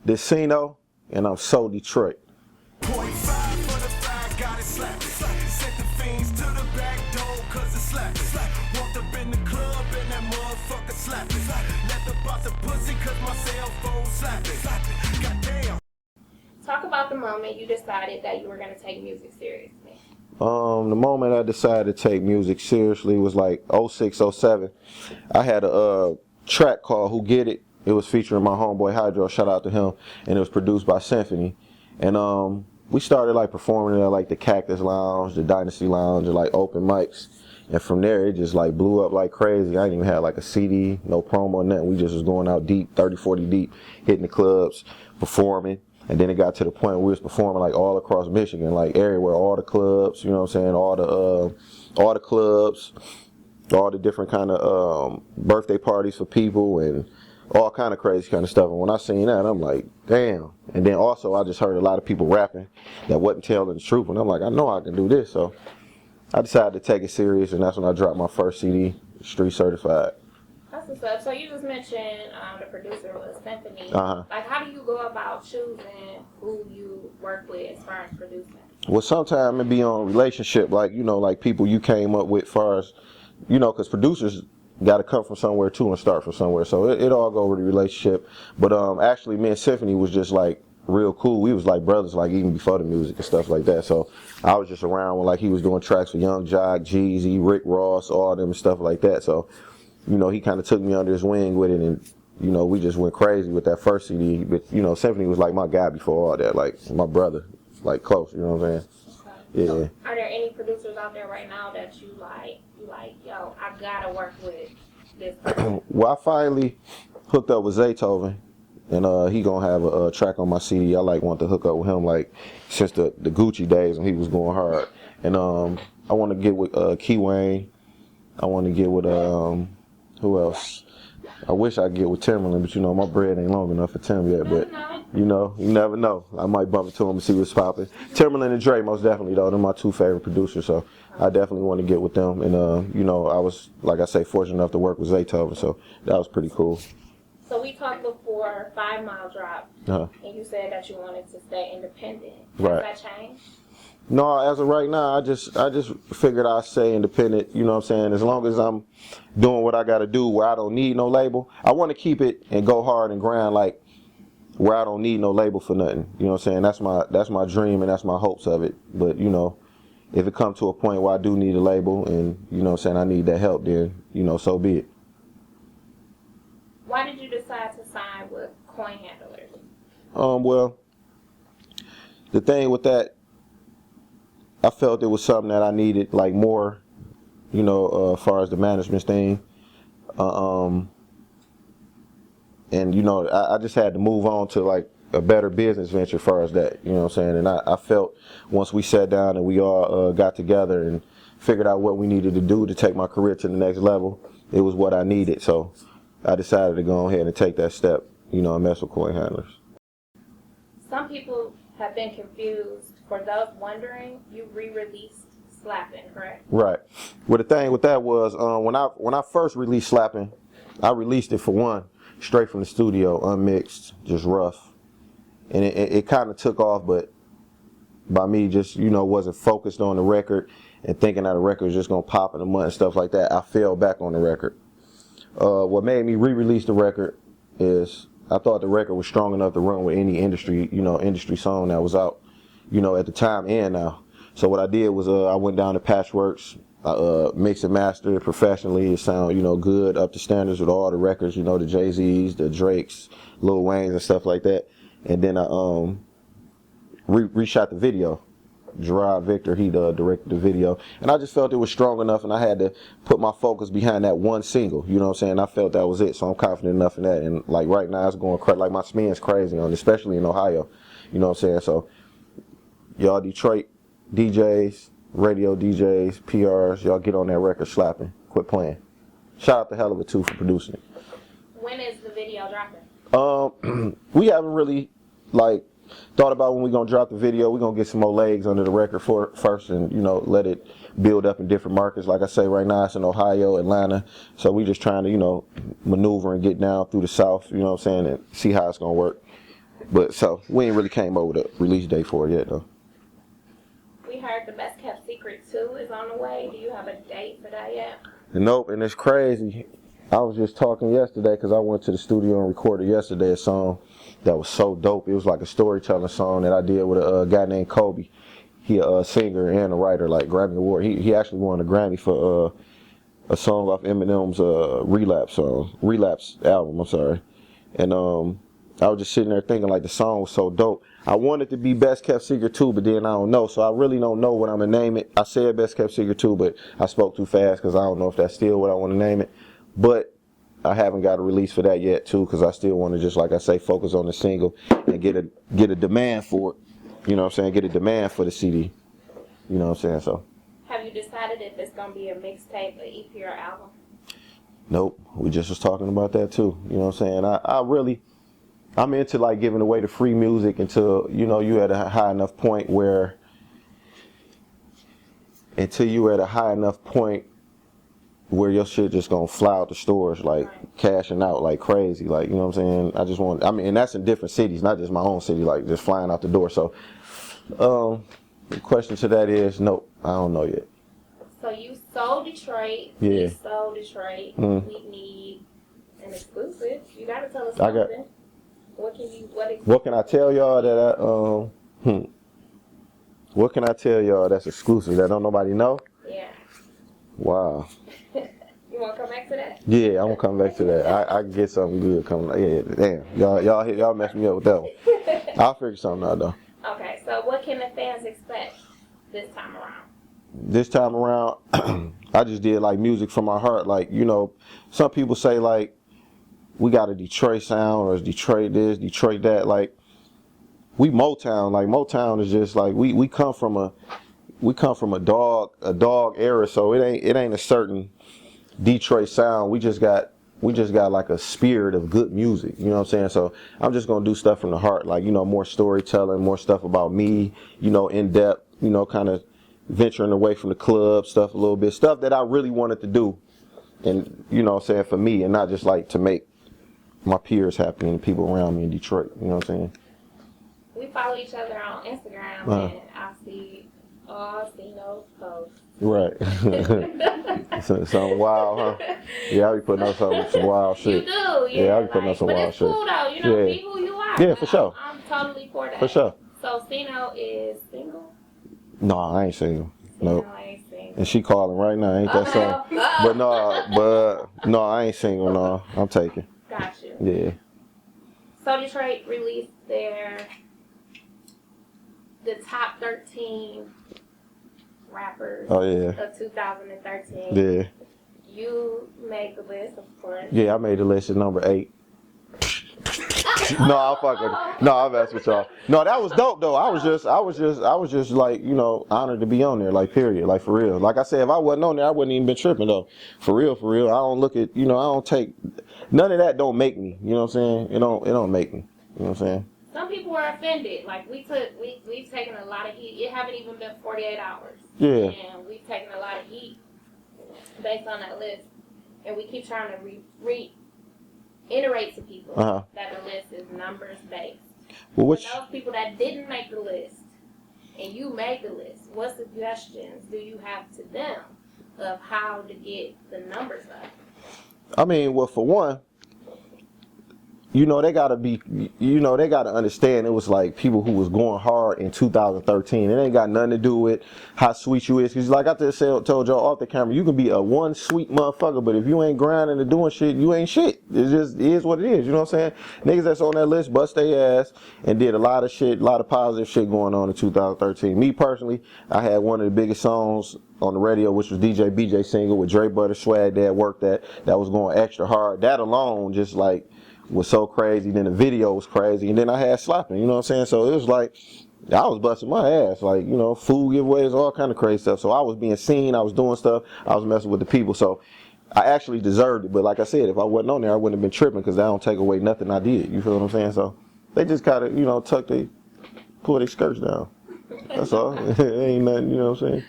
This Sino, and I'm SooDetroit. .5 for the 5, got it slapping. Sent the fiends to the back door, cause it's slapping. Walked up in the club and that motherfucker slapping. Left about the pussy cause my cell phone slapping. Goddamn. Talk about the moment you decided that you were going to take music seriously. The moment I decided to take music seriously was like 06, 07. I had a track called Who Get It. It was featuring my homeboy Hydro, shout out to him, and it was produced by Symphony. And we started like performing at like the Cactus Lounge, the Dynasty Lounge, and like open mics. And from there, it just like blew up like crazy. I didn't even have like a CD, no promo, nothing. We just was going out deep, 30, 40 deep, hitting the clubs, performing. And then it got to the point where we was performing like all across Michigan, like everywhere, all the clubs, you know what I'm saying, all the clubs, all the different kind of birthday parties for people and all kind of crazy kind of stuff. And when I seen that, I'm like, damn. And then also I just heard a lot of people rapping that wasn't telling the truth. And I'm like, I know I can do this. So I decided to take it serious, and that's when I dropped my first CD, Street Certified. That's what's up. So you just mentioned the producer was Symphony. Uh-huh. Like, how do you go about choosing who you work with as far as producing? Well, sometimes it be on relationship, like, you know, like people you came up with as far as, you know, because producers got to come from somewhere too and start from somewhere. So it all go with the relationship. But actually, me and Symphony was just like real cool. We was like brothers, like even before the music and stuff like that. So I was just around when like he was doing tracks for Young Jock, Jeezy, Rick Ross, all them and stuff like that. So, you know, he kind of took me under his wing with it, and, you know, we just went crazy with that first CD. But, you know, Symphony was like my guy before all that, like my brother, like close, you know what I'm saying? Okay. Yeah. So are there any producers out there right now that you like, yo, I gotta work with this person? Well, I finally hooked up with Zaytoven, and he gonna have a track on my CD. I like want to hook up with him like since the Gucci days when he was going hard. And I want to get with Key Wayne. I want to get with who else? I wish I could get with Timberland, but you know my bread ain't long enough for Tim yet. But you know, you never know. I might bump into him and see what's popping. Timberland and Dre, most definitely though. They're my two favorite producers, so I definitely want to get with them. And you know, I was, like I say, fortunate enough to work with Zaytoven, so that was pretty cool. So we talked before 5 Mile drop, and you said that you wanted to stay independent. Right. Has that changed? No, as of right now, I just figured I'd stay independent, you know what I'm saying? As long as I'm doing what I got to do where I don't need no label. I want to keep it and go hard and grind like where I don't need no label for nothing. You know what I'm saying? That's my dream and that's my hopes of it. But, you know, if it comes to a point where I do need a label and, you know what I'm saying, I need that help, then, you know, so be it. Why did you decide to sign with Coin Handlers? Well, the thing with that, I felt it was something that I needed, like more, you know, as far as the management thing. And, you know, I just had to move on to like a better business venture as far as that, you know what I'm saying? And I felt once we sat down and we all got together and figured out what we needed to do to take my career to the next level, it was what I needed. So I decided to go ahead and take that step, you know, and mess with Coin Handlers. Some people have been confused. For those wondering, you re-released Slappin, correct? Right. Well, the thing with that was when I first released Slappin, I released it for one straight from the studio, unmixed, just rough, and it kind of took off, but by me just, you know, wasn't focused on the record and thinking that the record was just gonna pop in a month and stuff like that. I fell back on the record. What made me re-release the record is I thought the record was strong enough to run with any industry song that was out, you know, at the time and now. So what I did was I went down to Patchworks, mixed and mastered it professionally. It sound, you know, good, up to standards with all the records, you know, the Jay-Z's, the Drakes, Lil Wayne's and stuff like that. And then I reshot the video. Gerard Victor, he directed the video. And I just felt it was strong enough, and I had to put my focus behind that one single, you know what I'm saying? I felt that was it, so I'm confident enough in that. And like right now it's going crazy, like my spin's crazy on it, especially in Ohio, you know what I'm saying? So y'all Detroit DJs, radio DJs, PRs, y'all get on that record slapping. Quit playing. Shout out to Hell of a Two for producing it. When is the video dropping? We haven't really like thought about when we're gonna drop the video. We're gonna get some more legs under the record first, and you know, let it build up in different markets. Like I say, right now it's in Ohio, Atlanta, so we just trying to, you know, maneuver and get down through the South, you know what I'm saying, and see how it's gonna work. But so we ain't really came over the release date for it yet though. We heard the Best Kept Secret 2 is on the way. Do you have a date for that yet? Nope, and it's crazy. I was just talking yesterday because I went to the studio and recorded yesterday a song that was so dope. It was like a storytelling song that I did with a guy named Kobe. He a singer and a writer, like Grammy Award. He actually won a Grammy for a song off Eminem's Relapse album. I'm sorry, and I was just sitting there thinking like the song was so dope. I want it to be Best Kept Secret 2, but then I don't know. So I really don't know what I'm going to name it. I said Best Kept Secret 2, but I spoke too fast because I don't know if that's still what I want to name it. But I haven't got a release for that yet, too, because I still want to just, like I say, focus on the single and get a demand for it. You know what I'm saying? Get a demand for the CD. You know what I'm saying? So. Have you decided if it's going to be a mixtape, an EP, or album? Nope. We just was talking about that, too. You know what I'm saying? I'm into like giving away the free music until, you know, you at a high enough point where your shit just gonna fly out the stores, like cashing out like crazy. Like, you know what I'm saying? And that's in different cities, not just my own city, like just flying out the door. So, the question to that is, nope, I don't know yet. So you sold Detroit. Yeah. We sold Detroit. We need an exclusive. You gotta tell us something. What can I tell y'all what can I tell y'all that's exclusive that don't nobody know? Yeah. Wow. You want to come back to that? Yeah, I'm gonna come back to that. I can get something good coming. Yeah, damn. Y'all messed me up with that one. I'll figure something out though. Okay, so what can the fans expect this time around? This time around, I just did like music from my heart. Like, you know, some people say like, we got a Detroit sound, or it's Detroit this, Detroit that. Like, we Motown. Like, Motown is just like we come from a dog era. So it ain't a certain Detroit sound. We just got like a spirit of good music. You know what I'm saying? So I'm just gonna do stuff from the heart. Like, you know, more storytelling, more stuff about me. You know, in depth. You know, kind of venturing away from the club stuff a little bit. Stuff that I really wanted to do, and you know what I'm saying, for me, and not just like to make my peers happy and the people around me in Detroit. You know what I'm saying? We follow each other on Instagram, and I see all Sino posts. Right. Something wild, huh? Yeah, I be putting up some wild shit. You do, yeah. I be putting up some wild shit. But it's cool though, you know, be who you are. Yeah, for sure. I'm totally for that. For sure. So Sino is single? No, I ain't single. Sino No. ain't single. And she calling right now, ain't that so? But no, I ain't single. No, I'm taking. Got you. Yeah. So Detroit released the top 13 rappers Oh yeah. of 2013. Yeah. You made the list, of course. Yeah, I made the list at number 8. No, I'm messing with y'all. No, that was dope though. I was just like, you know, honored to be on there, like period, like for real. Like I said, if I wasn't on there, I wouldn't even been tripping though. For real. I don't look at, you know, I don't take none of that. Don't make me. You know what I'm saying? It don't make me. You know what I'm saying? Some people were offended. Like we've taken a lot of heat. It haven't even been 48 hours. Yeah. And we've taken a lot of heat based on that list, and we keep trying to reiterate to people that the list is numbers based. Well, For those people that didn't make the list, and you made the list, what suggestions do you have to them of how to get the numbers up? I mean, well, for one, you know, they gotta understand it was like people who was going hard in 2013. It ain't got nothing to do with how sweet you is. Cause like I just told y'all off the camera, you can be a one sweet motherfucker, but if you ain't grinding and doing shit, you ain't shit. It just is what it is. You know what I'm saying? Niggas that's on that list bust their ass and did a lot of shit, a lot of positive shit going on in 2013. Me personally, I had one of the biggest songs on the radio, which was DJ BJ single with Dre Butter Swag that worked that was going extra hard. That alone just like was so crazy. Then the video was crazy, and then I had Slappin', you know what I'm saying? So it was like I was busting my ass, like, you know, food giveaways, all kind of crazy stuff. So I was being seen, I was doing stuff, I was messing with the people. So I actually deserved it. But like I said, if I wasn't on there, I wouldn't have been tripping, because I don't take away nothing I did. You feel what I'm saying? So they just kind of, you know, pull their skirts down. That's all. It ain't nothing, you know what I'm saying?